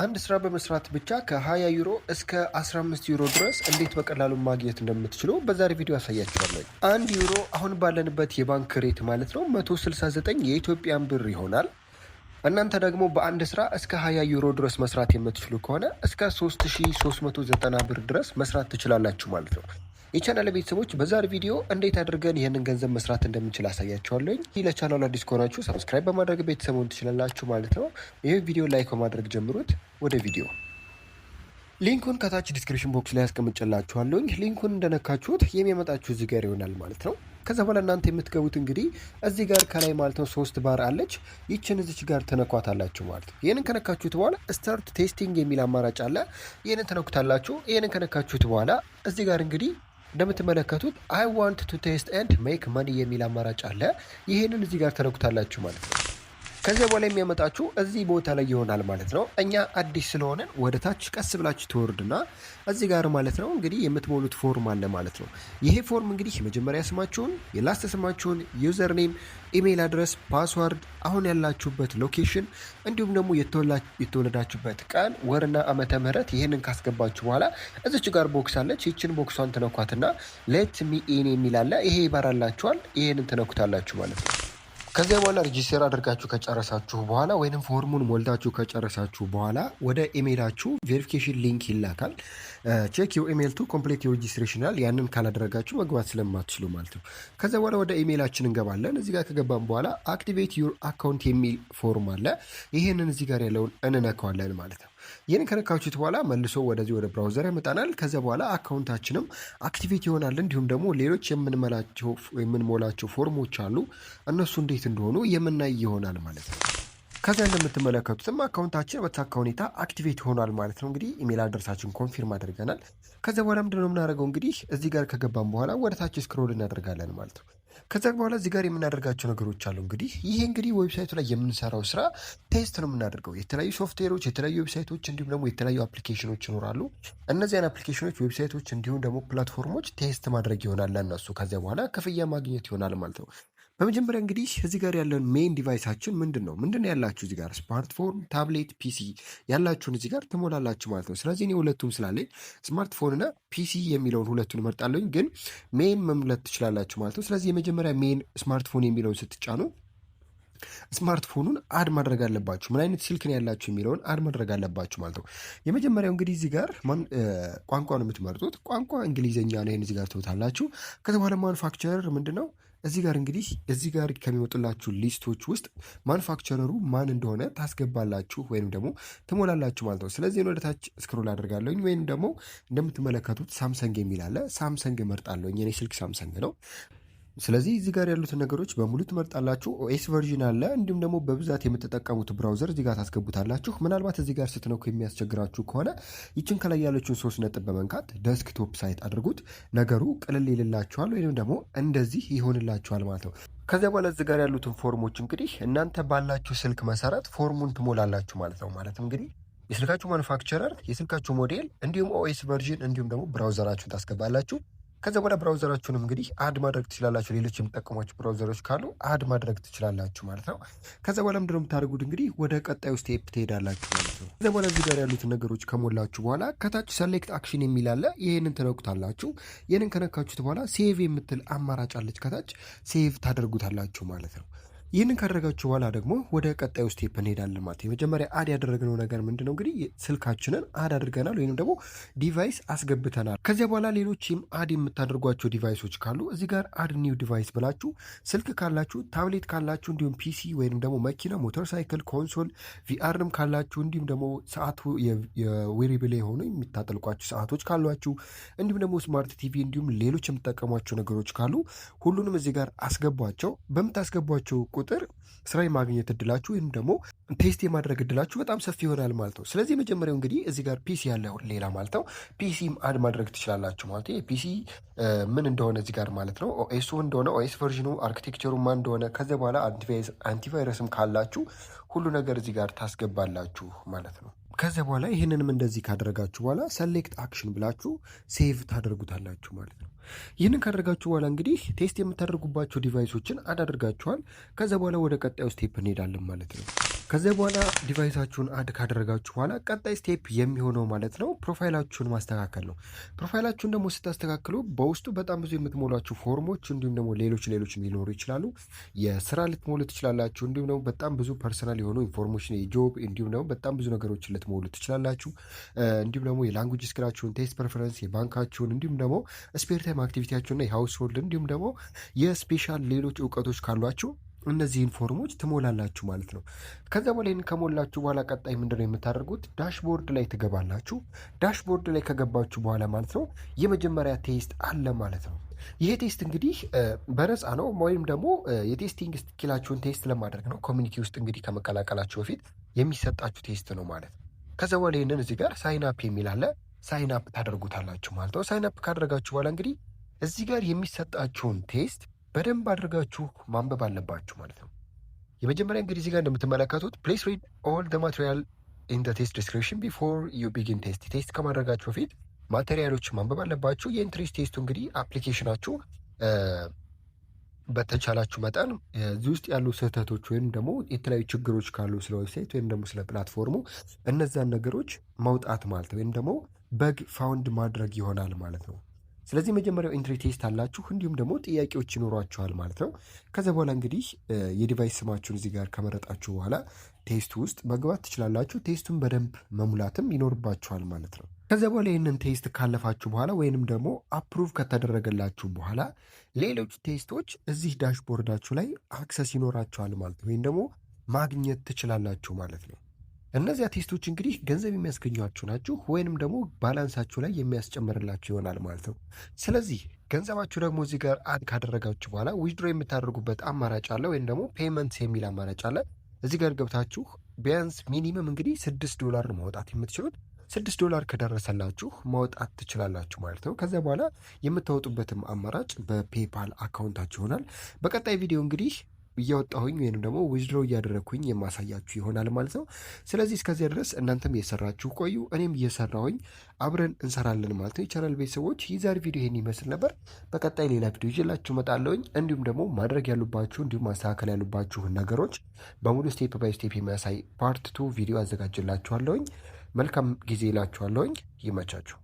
አንድ ስራ በመስራት ብቻ ከ20 ዩሮ እስከ 15 ዩሮ ድረስ እንዴት በቀላሉ ማግኘት እንደምትችሉ በዛሬ ቪዲዮ አሳያችኋለሁ። 1 ዩሮ አሁን ባለንበት የባንክ ሬት ማለት ነው 169 የኢትዮጵያን ብር ይሆናል። እናንተ ደግሞ በአንድ ስራ እስከ 20 ዩሮ ድረስ መስራት የምትችሉ ከሆነ እስከ 3390 ብር ድረስ መስራት ትችላላችሁ ማለት ነው። የቻናል ቤተሰቦች በዛሬ ቪዲዮ እንዴት አድርገን ይህንን ገንዘብ መስራት እንደምንችል አሳያችኋለሁ። ይህ ለቻናሉ አዲስ ከሆናችሁ ሰብስክራይብ በማድረግ ቤተሰቡን ትችላላችሁ ማለት ነው። ይህ ቪዲዮ ላይክ በማድረግ ጀምሩት። ወደ ቪዲዮ ሊንኩን ከታች ዲስክሪፕሽን ቦክስ ላይ ያስቀምጥላችኋለሁ። ሊንኩን እንደነካችሁት የሚያመጣችሁ እዚህ ጋር ይሆናል ማለት ነው። ከዛ በኋላ እናንተ የምትገቡት እንግዲህ እዚህ ጋር ከላይ ማለት ነው 3 ባር አለች። ይችን እዚች ጋር ተነኳታላችሁ ማለት ነው። ይህንን ከነካችሁት በኋላ ስታርት ቴስቲንግ የሚል አማራጭ አለ። ይህንን ተነኩታላችሁ። ይህንን ከነካችሁት በኋላ እዚህ ጋር እንግዲህ እንደምትመለከቱት አይ ዋንት ቱ ቴስት ኤንድ ሜክ መኒ የሚል አማራጭ አለ። ይህንን እዚህ ጋር ተነኩታላችሁ ማለት ነው። ከዚያ በኋላ የሚያመጣችሁ እዚህ ቦታ ላይ ይሆናል ማለት ነው። እኛ አዲስ ስለሆነን ወደ ታች ቀስ ብላችሁ ትወርድና እዚህ ጋር ማለት ነው እንግዲህ የምትሞሉት ፎርም አለ ማለት ነው። ይሄ ፎርም እንግዲህ የመጀመሪያ ስማችሁን፣ የላስት ስማችሁን፣ ዩዘር ኔም፣ ኢሜይል አድረስ፣ ፓስዋርድ፣ አሁን ያላችሁበት ሎኬሽን እንዲሁም ደግሞ የተወለዳችሁበት ቀን፣ ወርና ዓመተ ምህረት ይህንን ካስገባችሁ በኋላ እዚች ጋር ቦክስ አለች። ይችን ቦክሷን ትነኳትና ሌት ሚ ኢን የሚል አለ። ይሄ ይበራላችኋል። ይሄንን ትነኩታላችሁ ማለት ነው። ከዚያ በኋላ ሬጂስተር አድርጋችሁ ከጨረሳችሁ በኋላ ወይንም ፎርሙን ሞልታችሁ ከጨረሳችሁ በኋላ ወደ ኢሜይላችሁ ቬሪፊኬሽን ሊንክ ይላካል። ቼክ ዩ ኢሜይል ቱ ኮምፕሌት ዩ ሬጂስትሬሽን ይላል። ያንን ካላደረጋችሁ መግባት ስለማትችሉ ማለት ነው። ከዚያ በኋላ ወደ ኢሜይላችን እንገባለን። እዚህ ጋር ከገባን በኋላ አክቲቬት ዩር አካውንት የሚል ፎርም አለ። ይህንን እዚህ ጋር ያለውን እንነካዋለን ማለት ነው። ይህን ከነካችሁት በኋላ መልሶ ወደዚህ ወደ ብራውዘር ያመጣናል። ከዚያ በኋላ አካውንታችንም አክቲቬት ይሆናል። እንዲሁም ደግሞ ሌሎች የምንሞላቸው ፎርሞች አሉ። እነሱ እንዴት እንደሆኑ የምናይ ይሆናል ማለት ነው። ከዚያ እንደምትመለከቱትም አካውንታችን በተሳካ ሁኔታ አክቲቬት ይሆናል ማለት ነው። እንግዲህ ኢሜል አድረሳችን ኮንፊርም አድርገናል። ከዚያ በኋላ ምንድነው የምናደርገው? እንግዲህ እዚህ ጋር ከገባን በኋላ ወደ ታች ስክሮል እናደርጋለን ማለት ነው። ከዚያ በኋላ እዚህ ጋር የምናደርጋቸው ነገሮች አሉ። እንግዲህ ይሄ እንግዲህ ዌብሳይቱ ላይ የምንሰራው ስራ ቴስት ነው የምናደርገው። የተለያዩ ሶፍትዌሮች፣ የተለያዩ ዌብሳይቶች እንዲሁም ደግሞ የተለያዩ አፕሊኬሽኖች ይኖራሉ። እነዚያን አፕሊኬሽኖች፣ ዌብሳይቶች እንዲሁም ደግሞ ፕላትፎርሞች ቴስት ማድረግ ይሆናል ለእነሱ። ከዚያ በኋላ ክፍያ ማግኘት ይሆናል ማለት ነው። በመጀመሪያ እንግዲህ እዚህ ጋር ያለን ሜይን ዲቫይሳችን ምንድን ነው ያላችሁ እዚህ ጋር ስማርትፎን፣ ታብሌት፣ ፒሲ ያላችሁን እዚህ ጋር ትሞላላችሁ ማለት ነው። ስለዚህ እኔ ሁለቱም ስላለኝ ስማርትፎን እና ፒሲ የሚለውን ሁለቱን እመርጣለሁኝ፣ ግን ሜይን መምለት ትችላላችሁ ማለት ነው። ስለዚህ የመጀመሪያ ሜይን ስማርትፎን የሚለውን ስትጫኑ ስማርትፎኑን አድ ማድረግ አለባችሁ። ምን አይነት ስልክ ነው ያላችሁ የሚለውን አድ ማድረግ አለባችሁ ማለት ነው። የመጀመሪያው እንግዲህ እዚህ ጋር ቋንቋ ነው የምትመርጡት። ቋንቋ እንግሊዝኛ ነው። ይህን እዚህ ጋር ትወታላችሁ። ከዚ በኋላ ማኑፋክቸረር ምንድን ነው እዚህ ጋር እንግዲህ እዚህ ጋር ከሚወጡላችሁ ሊስቶች ውስጥ ማኑፋክቸረሩ ማን እንደሆነ ታስገባላችሁ ወይም ደግሞ ትሞላላችሁ ማለት ነው። ስለዚህ ወደ ታች ስክሮል አድርጋለሁኝ ወይም ደግሞ እንደምትመለከቱት ሳምሰንግ የሚል አለ። ሳምሰንግ እመርጣለሁኝ። የኔ ስልክ ሳምሰንግ ነው። ስለዚህ እዚህ ጋር ያሉትን ነገሮች በሙሉ ትመርጣላችሁ። ኦኤስ ቨርዥን አለ። እንዲሁም ደግሞ በብዛት የምትጠቀሙት ብራውዘር እዚህ ጋር ታስገቡታላችሁ። ምናልባት እዚህ ጋር ስትነኩ የሚያስቸግራችሁ ከሆነ ይችን ከላይ ያለችውን 3 ነጥብ በመንካት ዴስክቶፕ ሳይት አድርጉት። ነገሩ ቅልል ይልላችኋል ወይም ደግሞ እንደዚህ ይሆንላችኋል ማለት ነው። ከዚያ በኋላ እዚህ ጋር ያሉትን ፎርሞች እንግዲህ እናንተ ባላችሁ ስልክ መሰረት ፎርሙን ትሞላላችሁ ማለት ነው። ማለትም እንግዲህ የስልካችሁ ማኑፋክቸረር፣ የስልካችሁ ሞዴል እንዲሁም ኦኤስ ቨርዥን እንዲሁም ደግሞ ብራውዘራችሁን ታስገባላችሁ። ከዚያ በኋላ ብራውዘራችሁንም እንግዲህ አድ ማድረግ ትችላላችሁ። ሌሎች የምጠቀሟቸው ብራውዘሮች ካሉ አድ ማድረግ ትችላላችሁ ማለት ነው። ከዚያ በኋላ ምንድነው የምታደርጉት? እንግዲህ ወደ ቀጣዩ ስቴፕ ትሄዳላችሁ ማለት ነው። ከዚያ በኋላ እዚህ ጋር ያሉትን ነገሮች ከሞላችሁ በኋላ ከታች ሰሌክት አክሽን የሚል አለ። ይህንን ትነኩታላችሁ። ይህንን ከነካችሁት በኋላ ሴቭ የምትል አማራጭ አለች። ከታች ሴቭ ታደርጉታላችሁ ማለት ነው። ይህንን ካደረጋችሁ በኋላ ደግሞ ወደ ቀጣዩ ስቴፕ እንሄዳለን ማለት ነው። የመጀመሪያ አድ ያደረግነው ነገር ምንድን ነው? እንግዲህ ስልካችንን አድ አድርገናል ወይም ደግሞ ዲቫይስ አስገብተናል። ከዚያ በኋላ ሌሎችም አድ የምታደርጓቸው ዲቫይሶች ካሉ እዚህ ጋር አድ ኒው ዲቫይስ ብላችሁ ስልክ ካላችሁ፣ ታብሌት ካላችሁ፣ እንዲሁም ፒሲ ወይም ደግሞ መኪና፣ ሞተር ሳይክል፣ ኮንሶል፣ ቪአርም ካላችሁ እንዲሁም ደግሞ ሰዓቱ የዌሪብል የሆኑ የሚታጠልቋችሁ ሰዓቶች ካሏችሁ እንዲሁም ደግሞ ስማርት ቲቪ እንዲሁም ሌሎች የምትጠቀሟቸው ነገሮች ካሉ ሁሉንም እዚህ ጋር አስገቧቸው። በምታስገቧቸው ቁጥር ስራ የማግኘት እድላችሁ ወይም ደግሞ ቴስት የማድረግ እድላችሁ በጣም ሰፊ ይሆናል ማለት ነው። ስለዚህ መጀመሪያው እንግዲህ እዚህ ጋር ፒሲ ያለው ሌላ ማለት ነው። ፒሲም አድ ማድረግ ትችላላችሁ ማለት ነው። ፒሲ ምን እንደሆነ እዚህ ጋር ማለት ነው ኦኤሱ እንደሆነ ኦኤስ ቨርዥኑ አርኪቴክቸሩ ማን እንደሆነ ከዚያ በኋላ አንቲቫይረስም ካላችሁ ሁሉ ነገር እዚህ ጋር ታስገባላችሁ ማለት ነው። ከዚያ በኋላ ይህንንም እንደዚህ ካደረጋችሁ በኋላ ሰሌክት አክሽን ብላችሁ ሴቭ ታደርጉታላችሁ ማለት ነው። ይህንን ካደረጋችሁ በኋላ እንግዲህ ቴስት የምታደርጉባቸው ዲቫይሶችን አዳድርጋችኋል። ከዚያ በኋላ ወደ ቀጣዩ ስቴፕ እንሄዳለን ማለት ነው። ከዚያ በኋላ ዲቫይሳችሁን አድ ካደረጋችሁ በኋላ ቀጣይ ስቴፕ የሚሆነው ማለት ነው ፕሮፋይላችሁን ማስተካከል ነው። ፕሮፋይላችሁን ደግሞ ስታስተካክሉ በውስጡ በጣም ብዙ የምትሞሏችሁ ፎርሞች እንዲሁም ደግሞ ሌሎች ሊኖሩ ይችላሉ። የስራ ልትሞሉ ትችላላችሁ። እንዲሁም ደግሞ በጣም ብዙ ፐርሰናል የሆኑ ኢንፎርሜሽን የጆብ እንዲሁም ደግሞ በጣም ብዙ ነገሮችን ልትሞሉ ትችላላችሁ። እንዲሁም ደግሞ የላንጉጅ ስኪላችሁን፣ ቴስት ፕሬፈረንስ፣ የባንካችሁን እንዲሁም ደግሞ ስፔር ታይም አክቲቪቲያችሁና የሃውስሆልድ እንዲሁም ደግሞ የስፔሻል ሌሎች እውቀቶች ካሏችሁ እነዚህን ፎርሞች ትሞላላችሁ ማለት ነው። ከዛ በኋላ ይህን ከሞላችሁ በኋላ ቀጣይ ምንድነው የምታደርጉት? ዳሽቦርድ ላይ ትገባላችሁ። ዳሽቦርድ ላይ ከገባችሁ በኋላ ማለት ነው የመጀመሪያ ቴስት አለ ማለት ነው። ይሄ ቴስት እንግዲህ በነፃ ነው፣ ወይም ደግሞ የቴስቲንግ ስኪላችሁን ቴስት ለማድረግ ነው። ኮሚኒቲ ውስጥ እንግዲህ ከመቀላቀላችሁ በፊት የሚሰጣችሁ ቴስት ነው ማለት ነው። ከዛ በኋላ ይህንን እዚህ ጋር ሳይን አፕ የሚል አለ። ሳይን አፕ ታደርጉታላችሁ ማለት ነው። ሳይን አፕ ካደረጋችሁ በኋላ እንግዲህ እዚህ ጋር የሚሰጣችሁን ቴስት በደንብ አድርጋችሁ ማንበብ አለባችሁ ማለት ነው። የመጀመሪያ እንግዲህ እዚህ ጋር እንደምትመለከቱት ፕሌስ ሪድ ኦል ደ ማቴሪያል ኢን ደ ቴስት ዲስክሪፕሽን ቢፎር ዩ ቢጊን ቴስት። ቴስት ከማድረጋችሁ በፊት ማቴሪያሎች ማንበብ አለባችሁ። የኢንትሪስ ቴስቱ እንግዲህ አፕሊኬሽናችሁ በተቻላችሁ መጠን እዚህ ውስጥ ያሉ ስህተቶች ወይም ደግሞ የተለያዩ ችግሮች ካሉ ስለ ዌብሳይት ወይም ደግሞ ስለ ፕላትፎርሙ እነዛን ነገሮች ማውጣት ማለት ወይም ደግሞ በግ ፋውንድ ማድረግ ይሆናል ማለት ነው። ስለዚህ መጀመሪያው ኢንትሪ ቴስት አላችሁ፣ እንዲሁም ደግሞ ጥያቄዎች ይኖሯችኋል ማለት ነው። ከዚያ በኋላ እንግዲህ የዲቫይስ ስማችሁን እዚህ ጋር ከመረጣችሁ በኋላ ቴስቱ ውስጥ መግባት ትችላላችሁ። ቴስቱን በደንብ መሙላትም ይኖርባችኋል ማለት ነው። ከዚያ በኋላ ይህንን ቴስት ካለፋችሁ በኋላ ወይንም ደግሞ አፕሩቭ ከተደረገላችሁ በኋላ ሌሎች ቴስቶች እዚህ ዳሽቦርዳችሁ ላይ አክሰስ ይኖራችኋል ማለት ነው፣ ወይም ደግሞ ማግኘት ትችላላችሁ ማለት ነው። እነዚያ ቴስቶች እንግዲህ ገንዘብ የሚያስገኟችሁ ናችሁ፣ ወይንም ደግሞ ባላንሳችሁ ላይ የሚያስጨምርላችሁ ይሆናል ማለት ነው። ስለዚህ ገንዘባችሁ ደግሞ እዚህ ጋር አድ ካደረጋችሁ በኋላ ዊዝድሮ የምታደርጉበት አማራጭ አለ፣ ወይም ደግሞ ፔመንትስ የሚል አማራጭ አለ። እዚህ ጋር ገብታችሁ ቢያንስ ሚኒመም እንግዲህ $6 ማውጣት የምትችሉት $6 ከደረሰላችሁ ማውጣት ትችላላችሁ ማለት ነው። ከዚያ በኋላ የምታወጡበትም አማራጭ በፔፓል አካውንታችሁ ይሆናል። በቀጣይ ቪዲዮ እንግዲህ እያወጣሁኝ ወይም ደግሞ ዊዝድሮ እያደረግኩኝ የማሳያችሁ ይሆናል ማለት ነው። ስለዚህ እስከዚያ ድረስ እናንተም እየሰራችሁ ቆዩ፣ እኔም እየሰራሁኝ አብረን እንሰራለን ማለት ነው። የቻናል ቤተሰቦች የዛሬ ቪዲዮ ይሄን ይመስል ነበር። በቀጣይ ሌላ ቪዲዮ ይዤላችሁ እመጣለሁኝ። እንዲሁም ደግሞ ማድረግ ያሉባችሁ እንዲሁም ማስተካከል ያሉባችሁ ነገሮች በሙሉ ስቴፕ ባይ ስቴፕ የሚያሳይ ፓርት 2 ቪዲዮ አዘጋጅላችኋለሁኝ። መልካም ጊዜ ይላችኋለሁኝ። ይመቻችሁ።